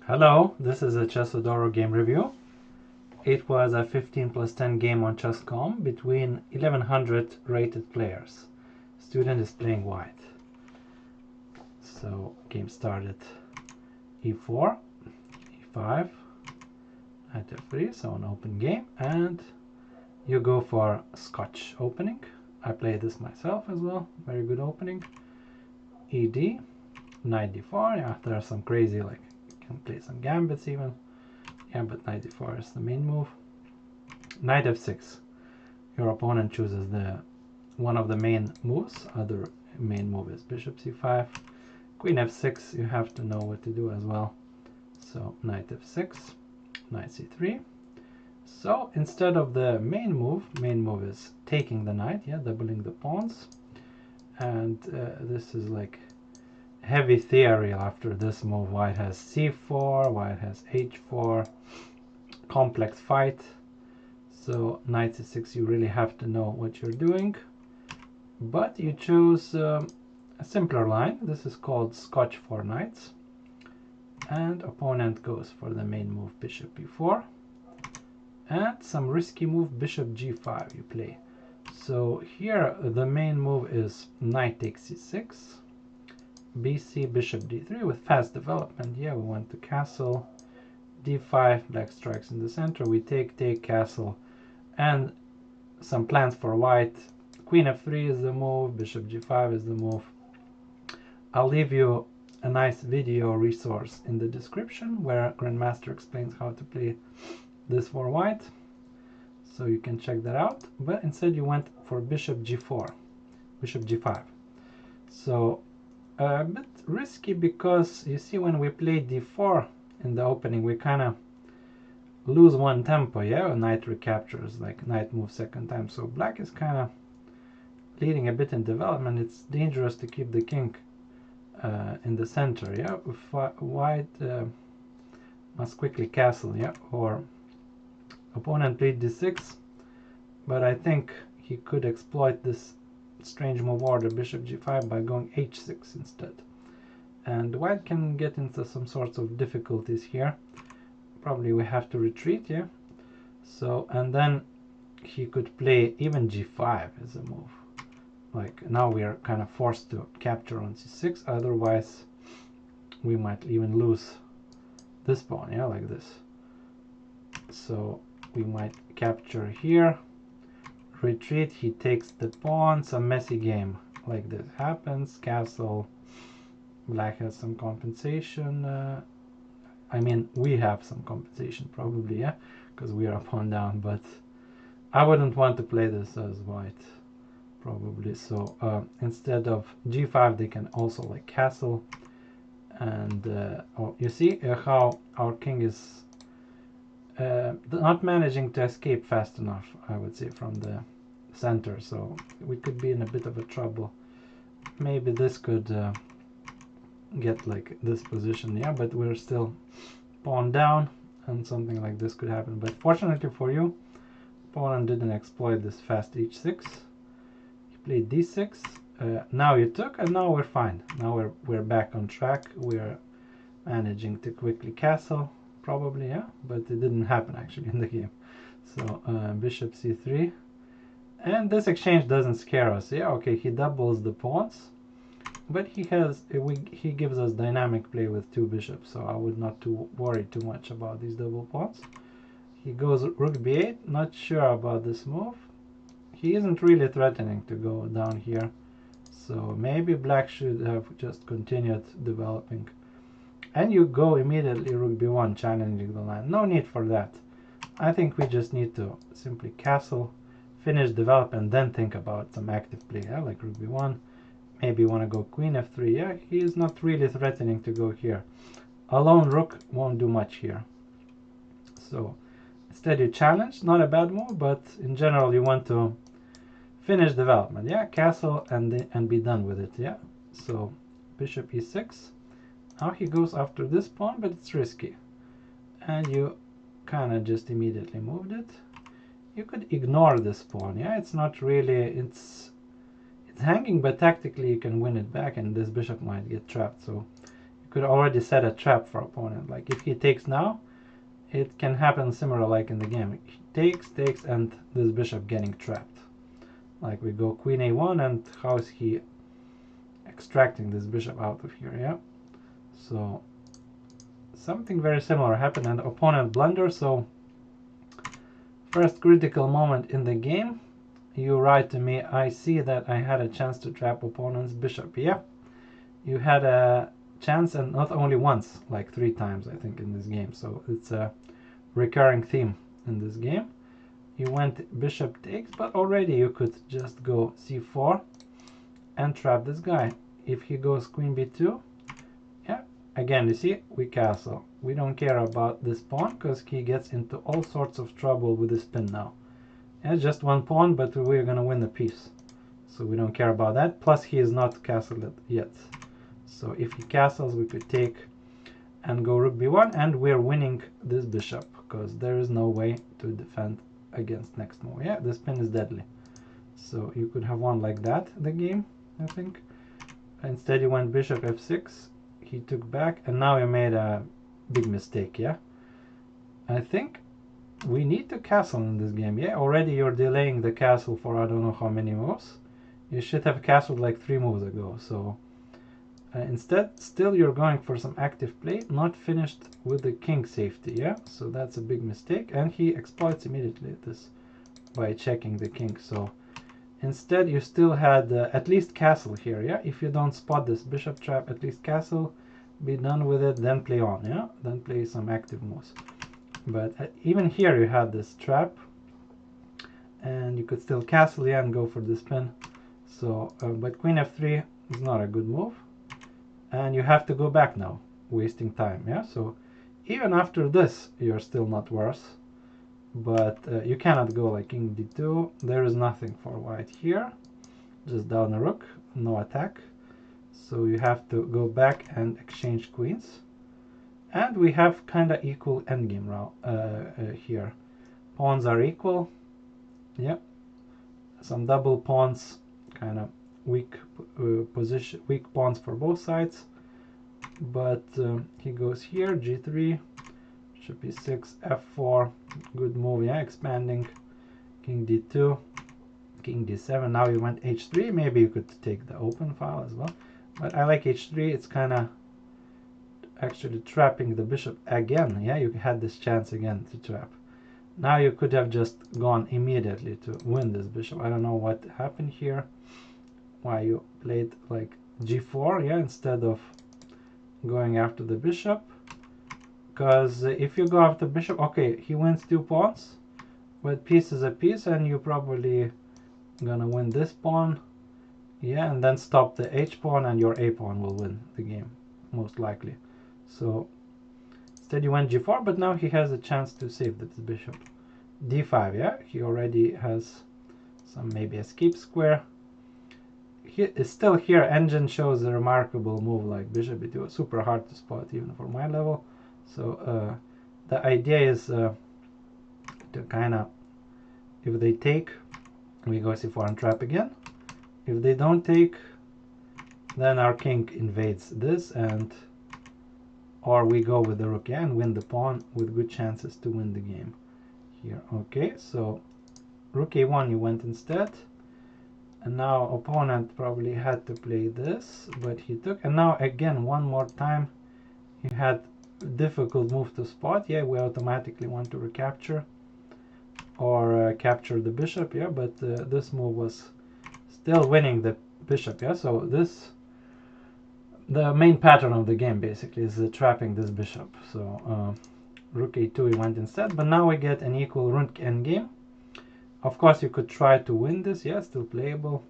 Hello, this is a Chessodoro game review. It was a 15+10 game on chess.com between 1100 rated players. Student is playing white. So game started e4, e5, knight f3, so an open game, and you go for Scotch opening. I play this myself as well, very good opening. ed, knight d4, yeah, there are some crazy, like you can play some gambits even. Yeah, but knight d4 is the main move. Knight f6. Your opponent chooses one of the main moves. Other main move is bishop c5. Queen f6, you have to know what to do as well. So knight f6, knight c3. So instead of the main move is taking the knight, yeah, doubling the pawns. And this is like heavy theory after this move. White has c4, white has h4, complex fight. So knight c6, you really have to know what you're doing. But you choose a simpler line. This is called Scotch for knights. And opponent goes for the main move bishop b4. And some risky move bishop g5 you play. So here the main move is knight takes c6, bc bishop d3 with fast development. Yeah, we want to castle, d5, black strikes in the center, we take castle, and some plans for white. Queen f3 is the move, bishop g5 is the move. I'll leave you a nice video resource in the description where Grandmaster explains how to play this for white, so you can check that out. But instead you went for bishop g4, bishop g5. So a bit risky, because you see when we play d4 in the opening we kind of lose one tempo, yeah, knight recaptures, like knight moves second time, so black is kind of leading a bit in development. It's dangerous to keep the king in the center, yeah. White must quickly castle, yeah, or opponent played d6, but I think he could exploit this strange move order bishop g5 by going h6 instead, and white can get into some sorts of difficulties here. Probably we have to retreat, yeah. So, and then he could play even g5 as a move. Like now we are kind of forced to capture on c6, otherwise we might even lose this pawn, yeah, like this. So we might capture here, retreat, he takes the pawn, some messy game like this happens, castle, black has some compensation, I mean we have some compensation probably, yeah, because we are pawn down, but I wouldn't want to play this as white probably. So instead of g5 they can also like castle, and you see how our king is not managing to escape fast enough, I would say, from the center, so we could be in a bit of a trouble. Maybe this could get like this position, yeah, but we're still pawn down and something like this could happen. But fortunately for you, opponent didn't exploit this fast h6. He played d6. Now you took, and now we're fine. Now we're back on track. We're managing to quickly castle, probably, yeah, but it didn't happen actually in the game. So bishop c3, and this exchange doesn't scare us, yeah. Okay, he doubles the pawns, but he gives us dynamic play with two bishops, so I would not worry too much about these double pawns. He goes rook b8, not sure about this move. He isn't really threatening to go down here, so maybe black should have just continued developing. And you go immediately rook b1, challenging the line. No need for that. I think we just need to simply castle, finish development, then think about some active play, yeah, like rook b1. Maybe you want to go queen f3, yeah. He is not really threatening to go here. A lone rook won't do much here. So instead you challenge, not a bad move, but in general you want to finish development, yeah, castle and be done with it, yeah. So bishop e6. Now he goes after this pawn, but it's risky, and you kind of just immediately moved it. You could ignore this pawn, yeah. It's not really, it's hanging, but tactically you can win it back, and this bishop might get trapped, so you could already set a trap for opponent. Like if he takes now, it can happen similar like in the game. He takes, and this bishop getting trapped. Like we go queen a1, and how is he extracting this bishop out of here? Yeah. So something very similar happened, and opponent blunder. So first critical moment in the game, you write to me, I see that I had a chance to trap opponent's bishop. Yeah, you had a chance, and not only once, like 3 times I think in this game. So it's a recurring theme in this game. You went bishop takes, but already you could just go c4 and trap this guy. If he goes queen b2, yeah, again, you see, we castle. We don't care about this pawn because he gets into all sorts of trouble with this pin now. Yeah, just one pawn, but we're gonna win the piece, so we don't care about that. Plus he is not castled yet, so if he castles we could take and go rook b1, and we're winning this bishop because there is no way to defend against next move. Yeah, this pin is deadly, so you could have won like that the game, I think. Instead you went bishop f6, he took back, and now you made a big mistake. Yeah, I think we need to castle in this game. Yeah, already you're delaying the castle for I don't know how many moves. You should have castled like 3 moves ago. So instead, still you're going for some active play, not finished with the king safety. Yeah, so that's a big mistake, and he exploits immediately this by checking the king. So instead you still had at least castle here. Yeah, if you don't spot this bishop trap, at least castle, be done with it, then play on. Yeah, then play some active moves. But even here you had this trap, and you could still castle, yeah, and go for this pin. So but queen f3 is not a good move, and you have to go back now, wasting time. Yeah, so even after this you're still not worse, but you cannot go like king d2. There is nothing for white here, just down a rook, no attack, so you have to go back and exchange queens. And we have kind of equal endgame here. Pawns are equal. Yeah, some double pawns, kind of weak position, weak pawns for both sides. But he goes here, g3, bishop e6, f4, good move. Yeah, expanding. King d2, king d7. Now you went h3. Maybe you could take the open file as well. But I like h3. It's kind of actually trapping the bishop again. Yeah, you had this chance again to trap. Now you could have just gone immediately to win this bishop. I don't know what happened here, why you played like g4, yeah, instead of going after the bishop. Because if you go after bishop, okay, he wins 2 pawns, but piece is a piece, and you probably gonna win this pawn, yeah, and then stop the h pawn, and your a pawn will win the game most likely. So instead you went g4, but now he has a chance to save this bishop. d5, yeah, he already has some maybe escape square. He is still here. Engine shows a remarkable move like bishop b2, super hard to spot even for my level. So the idea is to kind of, if they take, we go c4 and trap again. If they don't take, then our king invades this, and or we go with the rook, yeah, and win the pawn with good chances to win the game here. Okay, so rook a1 you went instead, and now opponent probably had to play this, but he took, and now again one more time he had difficult move to spot. Yeah, we automatically want to recapture or capture the bishop, yeah, but this move was still winning the bishop. Yeah, so this, the main pattern of the game basically is trapping this bishop. So rook a2 he went instead, but now we get an equal rook endgame. Of course you could try to win this, yeah, still playable,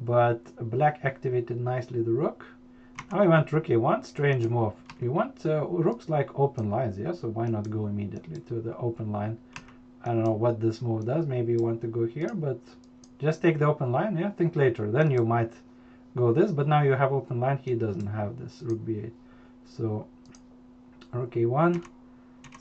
but black activated nicely the rook. Now he went rook a1, strange move. He went rooks like open lines, yeah, so why not go immediately to the open line? I don't know what this move does, maybe you want to go here, but just take the open line, yeah, think later, then you might go this, but now you have open line, he doesn't have this, rook b8. So rook a1,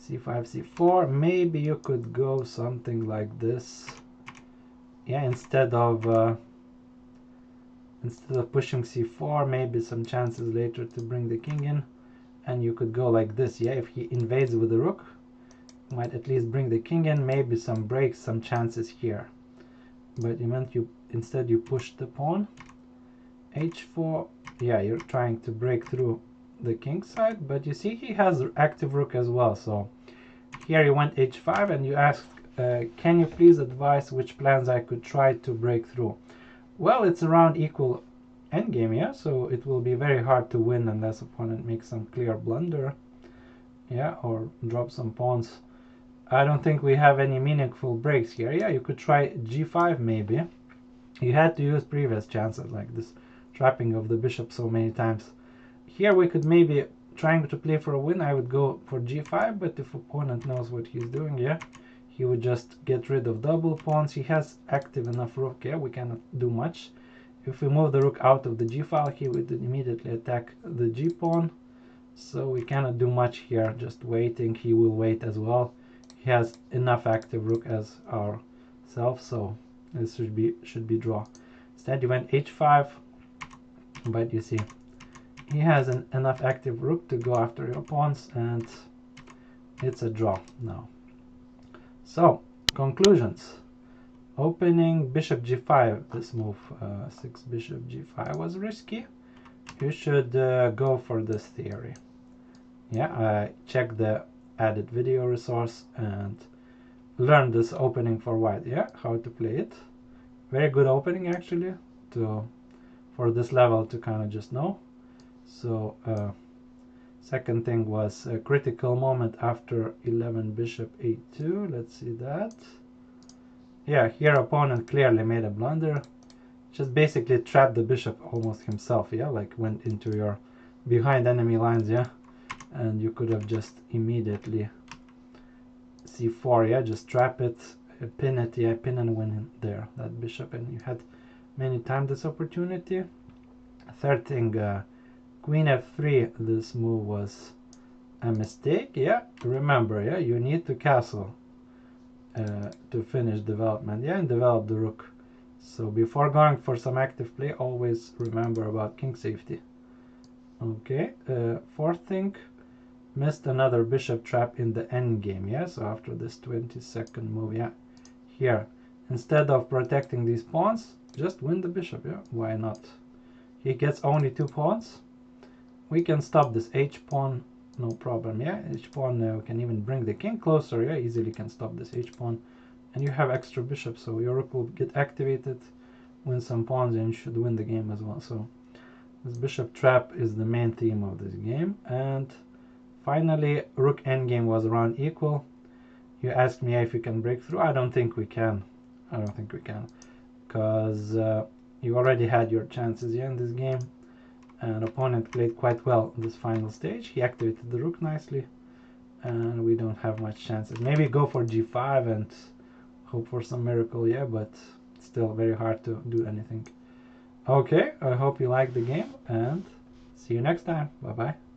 c5, c4, maybe you could go something like this, yeah, instead of pushing c4, maybe some chances later to bring the king in. and you could go like this. Yeah, if he invades with the rook, might at least bring the king in, maybe some breaks, some chances here. But instead you push the pawn. H4, yeah, you're trying to break through the king side, but you see he has active rook as well. So here you went H5 and you asked, can you please advise which plans I could try to break through? Well, it's around equal endgame, yeah, so it will be very hard to win unless opponent makes some clear blunder, yeah, or drop some pawns. I don't think we have any meaningful breaks here. Yeah, you could try G5 maybe. You had to use previous chances like this trapping of the bishop so many times. Here we could maybe, trying to play for a win, I would go for G5, but if opponent knows what he's doing, yeah, he would just get rid of double pawns. He has active enough rook, yeah, we cannot do much. If we move the rook out of the G file, he would immediately attack the G pawn. So we cannot do much here, just waiting. He will wait as well. He has enough active rook as ourselves, so this should be draw. Instead, you went H5, but you see he has enough active rook to go after your pawns, and it's a draw now. So conclusions: opening bishop G5. This move, 6 bishop G5, was risky. You should go for this theory. Yeah, check the added video resource and learn this opening for white. Yeah, how to play it. Very good opening actually for this level to kind of just know. So second thing was a critical moment after 11 bishop a2. Let's see that. Yeah, here opponent clearly made a blunder. Just basically trapped the bishop almost himself. Yeah, like went into your behind enemy lines. Yeah, and you could have just immediately c4, yeah, just trap it, pin it, yeah, pin and win there, that bishop, and you had many times this opportunity. Third thing, queen f3, this move was a mistake, yeah, remember, yeah, you need to castle to finish development, yeah, and develop the rook. So before going for some active play, always remember about king safety. Okay, fourth thing, missed another bishop trap in the endgame, yeah, so after this 22nd move, yeah, here, instead of protecting these pawns, just win the bishop, yeah, why not? He gets only 2 pawns. We can stop this h-pawn, no problem, yeah, h-pawn, we can even bring the king closer, yeah, easily can stop this h-pawn, and you have extra bishop, so your rook will get activated, win some pawns, and you should win the game as well. So this bishop trap is the main theme of this game. And finally, rook endgame was around equal. You asked me if we can break through. I don't think we can. I don't think we can, because you already had your chances here in this game, and opponent played quite well in this final stage. He activated the rook nicely, and we don't have much chances. Maybe go for g5 and hope for some miracle, yeah, but still very hard to do anything. Okay, I hope you liked the game, and see you next time. Bye bye.